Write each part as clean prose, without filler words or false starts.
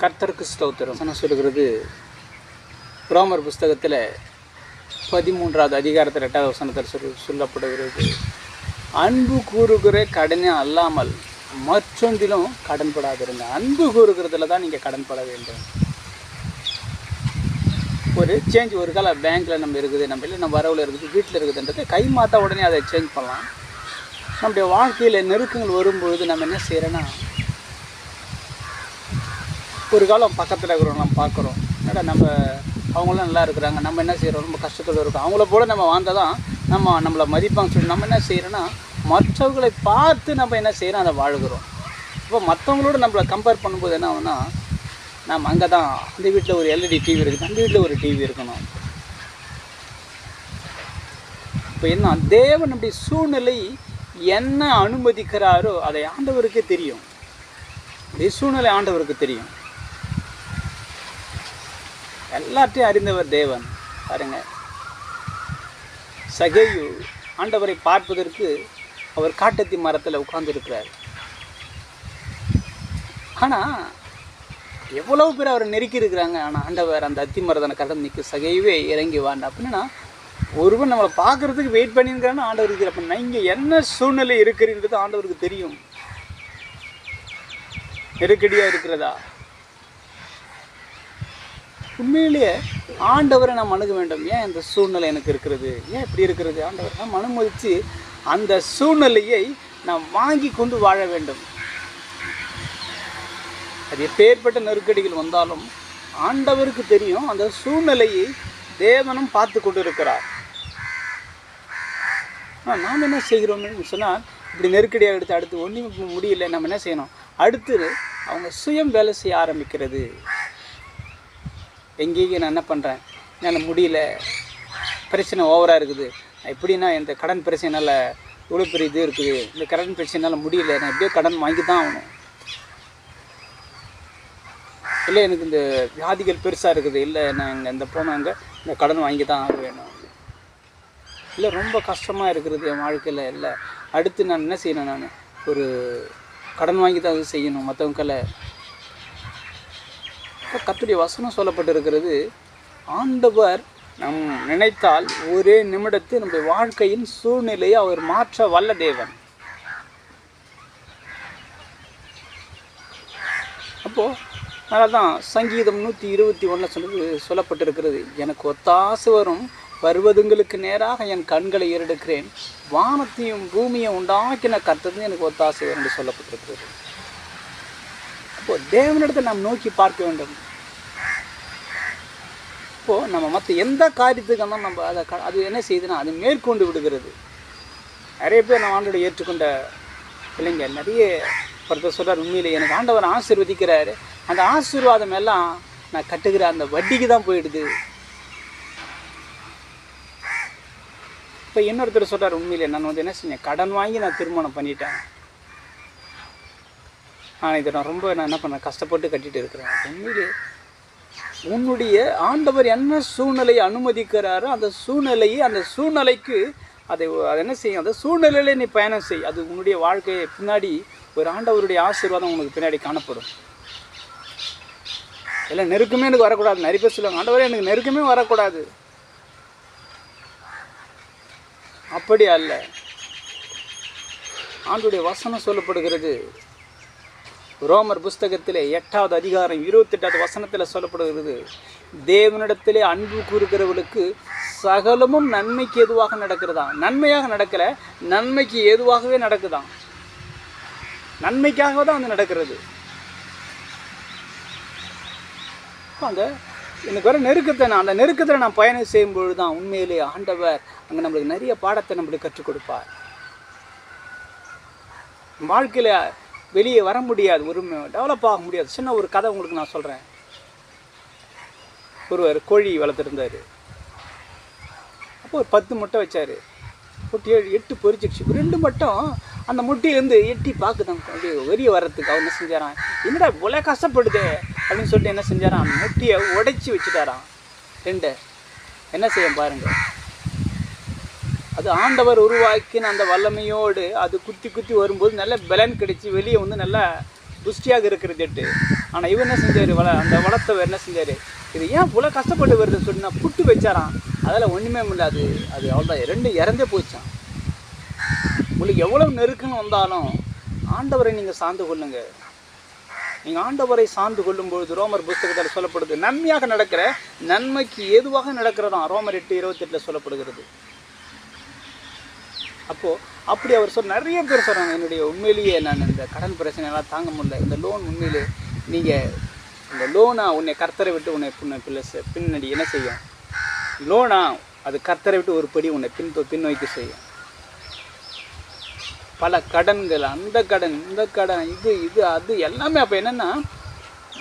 கர்த்தருக்கு ஸ்தோத்திரம். நான் சொல்லுகிறது ரோமர் புஸ்தகத்தில் 13வது அதிகாரத்தில் 8வது வசனத்தில் சொல்லப்படுகிறது, அன்பு கூறுகிற கடனே அல்லாமல் மற்றொன்றிலும் கடன்படாதிருங்க. அன்பு கூறுகிறதுல தான் நீங்கள் கடன்பட வேண்டும். ஒரு சேஞ்ச், ஒரு கால பேங்க்கில் நம்ம இருக்குது, நம்ம இல்லை நம்ம வரவில் இருக்குது, வீட்டில் இருக்குதுன்றது கை மாற்ற உடனே அதை சேஞ்ச் பண்ணலாம். நம்முடைய வாழ்க்கையில் நெருக்கங்கள் வரும்பொழுது நம்ம என்ன செய்கிறோன்னா, ஒரு காலம் பக்கத்தில் இருக்கிறோம், நம்ம பார்க்குறோம், என்னடா நம்ம அவங்களாம் நல்லா இருக்கிறாங்க, நம்ம என்ன செய்கிறோம், ரொம்ப கஷ்டத்தோடு இருக்கோம், அவங்கள போல் நம்ம வாழ்ந்தால் தான் நம்மளை மதிப்பாங்க சொல்லி நம்ம என்ன செய்கிறோன்னா, மற்றவர்களை பார்த்து நம்ம என்ன செய்கிறோம், அதை வாழுகிறோம். இப்போ மற்றவங்களோட நம்மளை கம்பேர் பண்ணும்போது என்ன ஆகுனா, நம்ம அங்கே தான் அந்த வீட்டில் ஒரு எல்இடி டிவி இருக்குது, அந்த வீட்டில் ஒரு டிவி இருக்கணும். இப்போ என்ன, தேவன் நம்முடைய சூழ்நிலை என்ன அனுமதிக்கிறாரோ அதை ஆண்டவருக்கு தெரியும். இந்த சூழ்நிலை ஆண்டவருக்கு தெரியும். எல்லாத்தையும் அறிந்தவர் தேவன். பாருங்க, சகேயு ஆண்டவரை பார்ப்பதற்கு அவர் காட்டத்தி மரத்தில் உட்கார்ந்துருக்கிறார். ஆனால் எவ்வளவு பேர் அவரை நெருக்கி இருக்கிறாங்க. ஆனால் ஆண்டவர் அந்த அத்தி மரத்தனை கடந்து நிற்க, சகையவே இறங்கி வாண்ட அப்படின்னா, ஒருவன் நம்மளை பார்க்குறதுக்கு வெயிட் பண்ணியிருக்கிறான்னு ஆண்டவர் இருக்கிற. அப்படின்னா இங்கே என்ன சூழ்நிலை இருக்கிறது ஆண்டவருக்கு தெரியும். நெருக்கடியாக இருக்கிறதா, உண்மையிலேயே ஆண்டவரை நாம் அணுக வேண்டும். ஏன் இந்த சூழ்நிலை எனக்கு இருக்கிறது, ஏன் இப்படி இருக்கிறது, ஆண்டவர் நாம் அனுமதித்து அந்த சூழ்நிலையை நாம் வாங்கி கொண்டு வாழ வேண்டும். அது எப்பேற்பட்ட நெருக்கடிகள் வந்தாலும் ஆண்டவருக்கு தெரியும். அந்த சூழ்நிலையை தேவனும் பார்த்து கொண்டு இருக்கிறார். நாம் என்ன செய்கிறோம்னு சொன்னால், இப்படி நெருக்கடியாக எடுத்து அடுத்து ஒன்றும் முடியல, நம்ம என்ன செய்யணும், அடுத்து அவங்க சுயம் வேலை செய்ய ஆரம்பிக்கிறது. எங்கேயும் நான் என்ன பண்ணுறேன், என்னால் முடியல, பிரச்சனை ஓவராக இருக்குது, எப்படின்னா இந்த கடன் பிரச்சனைனால இவ்வளோ பெரிய இது இருக்குது, இந்த கடன் பிரச்சனைனால முடியல, நான் எப்படியோ கடன் வாங்கி தான் ஆகணும், இல்லை எனக்கு இந்த வியாதிகள் பெருசாக இருக்குது, இல்லை நான் இங்கே இந்த போனாங்க இந்த கடன் வாங்கி தான் ஆக வேணும், இல்லை ரொம்ப கஷ்டமாக இருக்கிறது என் வாழ்க்கையில், இல்லை அடுத்து நான் என்ன செய்யணும், நான் ஒரு கடன் வாங்கி தான் அது செய்யணும் மற்றவங்களை. கர்த்தருடைய வசனம் சொல்லப்பட்டிருக்கிறது, ஆண்டவர் நம் நினைத்தால் ஒரே நிமிடத்தில் நம்முடைய வாழ்க்கையின் சூழ்நிலையை அவர் மாற்ற வல்ல தேவன். அப்போது அதனால தான் சங்கீதம் 121 சொல்லப்பட்டிருக்கிறது, எனக்கு ஒத்தாசை வரும் பர்வதங்களுக்கு நேராக என் கண்களை ஏறெடுக்கிறேன், வானத்தையும் பூமியை உண்டாக்கின கர்த்தர் எனக்கு ஒத்தாசை வரும் என்று சொல்லப்பட்டிருக்கிறது. இப்போது தேவனிடத்தை நாம் நோக்கி பார்க்க வேண்டும். இப்போது நம்ம மற்ற எந்த காரியத்துக்கு வந்தாலும் நம்ம அது என்ன செய்யுதுன்னா, அது மேற்கொண்டு விடுகிறது. நிறைய பேர் நம்ம ஆண்டோட ஏற்றுக்கொண்ட பிள்ளைங்க நிறைய ஒருத்தர் சொல்கிறார், உண்மையிலே எனக்கு ஆண்டவர் ஆசீர்வதிக்கிறாரு, அந்த ஆசீர்வாதம் எல்லாம் நான் கட்டுக்கிற அந்த வட்டிக்கு தான் போயிடுது. இப்போ இன்னொருத்தர் சொல்கிறார், உண்மையிலே நான் என்ன செஞ்சேன், கடன் வாங்கி நான் திருமணம் பண்ணிட்டேன், ஆனால் இதை நான் என்ன பண்ணேன், கஷ்டப்பட்டு கட்டிகிட்டு இருக்கிறேன். உண்மையிலே உன்னுடைய ஆண்டவர் என்ன சூழ்நிலையை அனுமதிக்கிறாரோ அந்த சூழ்நிலையை, அந்த சூழ்நிலைக்கு அதை என்ன செய்யும், அந்த சூழ்நிலையிலே நீ பயணம் செய். அது உன்னுடைய வாழ்க்கையை பின்னாடி ஒரு ஆண்டவருடைய ஆசீர்வாதம் உனக்கு பின்னாடி காணப்படும். இல்லை நெருக்கமே எனக்கு வரக்கூடாது. நிறைய பேர் சொல்லுவாங்க, ஆண்டவரே எனக்கு நெருக்கமே வரக்கூடாது. அப்படி அல்ல. ஆண்டவருடைய வசனம் சொல்லப்படுகிறது, ரோமர் புஸ்தகத்திலே 8வது அதிகாரம் 28வது வசனத்தில் சொல்லப்படுகிறது, தேவனிடத்திலே அன்பு கூறுகிறவர்களுக்கு சகலமும் நன்மைக்கு ஏதுவாக நடக்கிறதா. நன்மையாக நடக்கலை, நன்மைக்கு ஏதுவாகவே நடக்குதான். நன்மைக்காக தான் அது நடக்கிறது. அந்த எனக்கு வர நெருக்கத்தை அந்த நெருக்கத்தில் நான் பயணம் செய்யும்பொழுது தான் உண்மையிலே ஆண்டவர் அங்கே நம்மளுக்கு நிறைய பாடத்தை நம்மளுக்கு கற்றுக் கொடுப்பார். வாழ்க்கையில் வெளியே வர முடியாது, ஒரு டெவலப் ஆக முடியாது. சின்ன ஒரு கதை உங்களுக்கு நான் சொல்கிறேன். ஒருவர் கோழி வளர்த்துருந்தார். அப்போ ஒரு 10 முட்டை வச்சார். போட்டு 8 பொரிச்சிடுச்சு. 2 மட்டும் அந்த முட்டையிலேருந்து எட்டி பார்க்குதான் அப்படியே வெளியே வர்றதுக்கு. அவர் என்ன செஞ்சாரான், என்னடா இவ்வளோ கஷ்டப்படுது அப்படின்னு சொல்லிட்டு என்ன செஞ்சாரான், அந்த முட்டையை உடைச்சி வச்சுட்டாரான் 2. என்ன செய்ய பாருங்கள், அது ஆண்டவர் உருவாக்கின அந்த வல்லமையோடு அது குத்தி குத்தி வரும்போது நல்ல பலன் கிடைச்சி வெளியே வந்து நல்லா புஷ்டியாக இருக்கிறது 8. ஆனால் இவர் என்ன செஞ்சார், அந்த வளர்த்தவர் என்ன செஞ்சார், இது ஏன் இவ்வளோ கஷ்டப்பட்டு வருதுன்னு சொல்லி நான் புட்டு வச்சாரான். அதெல்லாம் ஒன்றுமே முடியாது, அது அவ்வளோதான், ரெண்டும் இறந்தே போச்சான். உங்களுக்கு எவ்வளோ நெருக்கன்னு வந்தாலும் ஆண்டவரை நீங்கள் சார்ந்து கொள்ளுங்க. நீங்கள் ஆண்டவரை சார்ந்து கொள்ளும்பொழுது ரோமர் புஸ்தகத்தில் சொல்லப்படுது, நன்மையாக நடக்கிற நன்மைக்கு ஏதுவாக நடக்கிறதான் ரோமர் 8:28 சொல்லப்படுகிறது. அப்போது அப்படி அவர் நிறைய பேர் சொல்கிறாங்க, என்னுடைய உண்மையிலேயே நான் இந்த கடன் பிரச்சனையெல்லாம் தாங்க முடியல, இந்த லோன் உண்மையிலே நீங்கள் இந்த லோனா உன்னை கர்த்தரை விட்டு உன்னை பின்னாடி என்ன செய்யும், லோனா அது கர்த்தரை விட்டு ஒரு படி உன்னை பின்னோக்கி செய்யும். பல கடன்கள், அந்த கடன் இந்த கடன் இது அது எல்லாமே. அப்போ என்னென்னா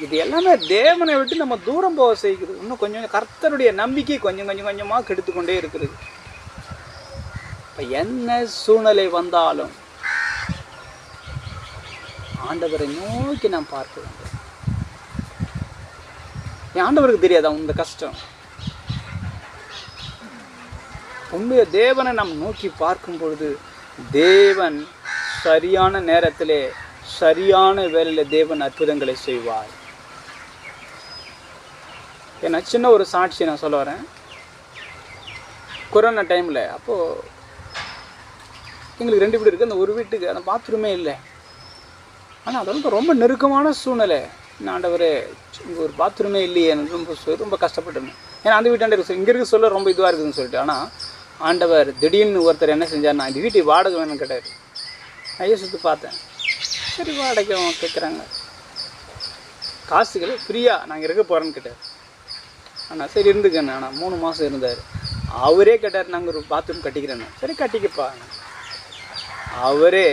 இது எல்லாமே தேவனை விட்டு நம்ம தூரம் போக செய்கிறது. இன்னும் கொஞ்சம் கர்த்தருடைய நம்பிக்கை கொஞ்சமாக கெடுத்துக்கொண்டே இருக்கிறது. இப்போ என்ன சூழ்நிலை வந்தாலும் ஆண்டவரை நோக்கி நாம் பார்க்க வேண்டும். என் ஆண்டவருக்கு தெரியாதா இந்த கஷ்டம்? உண்மையை தேவனை நாம் நோக்கி பார்க்கும் பொழுது தேவன் சரியான நேரத்திலே சரியான வேலையில் தேவன் அற்புதங்களை செய்வார். ஏன்னா சின்ன ஒரு சாட்சி நான் சொல்ல வரேன். கொரோனா டைமில் அப்போது எங்களுக்கு 2 வீடு இருக்குது. அந்த ஒரு வீட்டுக்கு அந்த பாத்ரூமே இல்லை. ஆனால் அது வந்து ரொம்ப நெருக்கமான சூழ்நிலை. ஆண்டவர் இங்கே ஒரு பாத்ரூமே இல்லையே, எனக்கு ரொம்ப கஷ்டப்பட்டுருந்தேன். ஏன்னா அந்த வீட்டாண்ட இங்கே இருக்க சொல்ல ரொம்ப இதுவாக இருக்குதுன்னு சொல்லிட்டு. ஆனால் ஆண்டவர் திடீர்னு ஒருத்தர் என்ன செஞ்சார்னா, இந்த வீட்டுக்கு வாடகை வேணும்னு கேட்டார். ஐயோ சுற்றி பார்த்தேன், சரி வாடகை கேட்குறாங்க, காசுகள் ஃப்ரீயாக நாங்கள் இருக்க போகிறேன்னு கேட்டார். ஆனால் சரி இருந்துக்கண்ணே. ஆனால் 3 மாதம் இருந்தார். அவரே கேட்டார், நாங்கள் ஒரு பாத்ரூம் கட்டிக்கிறேன்னு. சரி கட்டிக்கப்பா. அவரே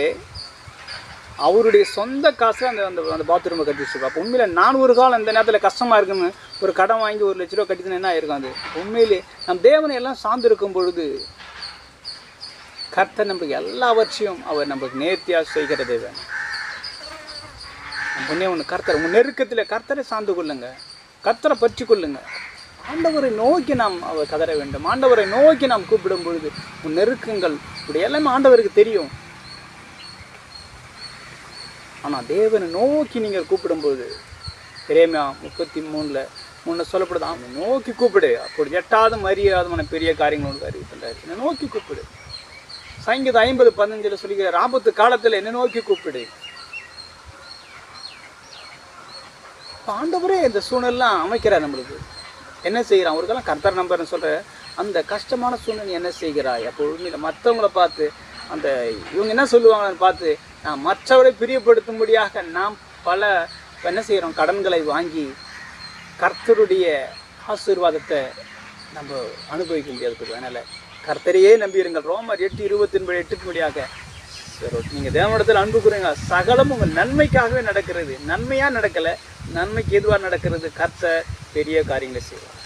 அவருடைய சொந்த காசில் அந்த பாத்ரூமை கட்டி வச்சுருப்பா. அப்போ உண்மையில் நான் ஒரு காலம் இந்த நேரத்தில் கஷ்டமாக இருக்குன்னு ஒரு கடன் வாங்கி 1 லட்ச ரூபா கட்டிதுன்னு என்ன ஆயிருக்கும்? அது உண்மையிலே நம் தேவனை எல்லாம் சார்ந்திருக்கும் பொழுது கர்த்தர் நம்மளுக்கு எல்லாவற்றையும் அவர் நம்மளுக்கு நேர்த்தியாக செய்கிற தேவன். முன்னே ஒன்று கர்த்தர் உங்கள் நெருக்கத்தில் கர்த்தரை சார்ந்து கொள்ளுங்க, கர்த்தரை பற்றி கொள்ளுங்க. ஆண்டவரை நோக்கி நாம் அவர் கதற வேண்டும். ஆண்டவரை நோக்கி நாம் கூப்பிடும் பொழுது உன் நெருக்கங்கள் இப்படி எல்லாமே ஆண்டவருக்கு தெரியும். ஆனால் தேவனை நோக்கி நீங்கள் கூப்பிடும்போது எரேமியா 33:3 சொல்லப்படுது, அவனை நோக்கி கூப்பிடு, அப்படி எட்டாவது மரியாதமான பெரிய காரியங்களோடு அறிவிக்கின்றார். என்னை நோக்கி கூப்பிடு. சங்கீதம் 50:15 சொல்லிக்கிற ஆபத்து காலத்தில் என்னை நோக்கி கூப்பிடு. ஆண்டவரே இந்த சூழ்நிலாம் அமைக்கிறார். நம்மளுக்கு என்ன செய்கிறான்? அவருக்கெல்லாம் கர்த்தர் நம்பர்னு சொல்கிற அந்த கஷ்டமான சூழ்நிலை என்ன செய்கிறாய்? அப்போ உண்மையில் மற்றவங்களை பார்த்து அந்த இவங்க என்ன சொல்லுவாங்கன்னு பார்த்து நான் மற்றவரை பிரியப்படுத்தும்படியாக நாம் பல என்ன செய்கிறோம்? கடன்களை வாங்கி கர்த்தருடைய ஆசீர்வாதத்தை நம்ம அனுபவிக்க முடியாது. அதனால் கர்த்தரையே நம்பியிருங்கள். ரோமர் 8:28 நீங்கள் தேவனிடத்தில் அன்பு கூறுங்க, சகலம் உங்கள் நன்மைக்காகவே நடக்கிறது. நன்மையாக நடக்கலை, நன்மைக்கு எதுவாக நடக்கிறது? கர்த்தர் பெரிய காரியங்களை செய்வார்.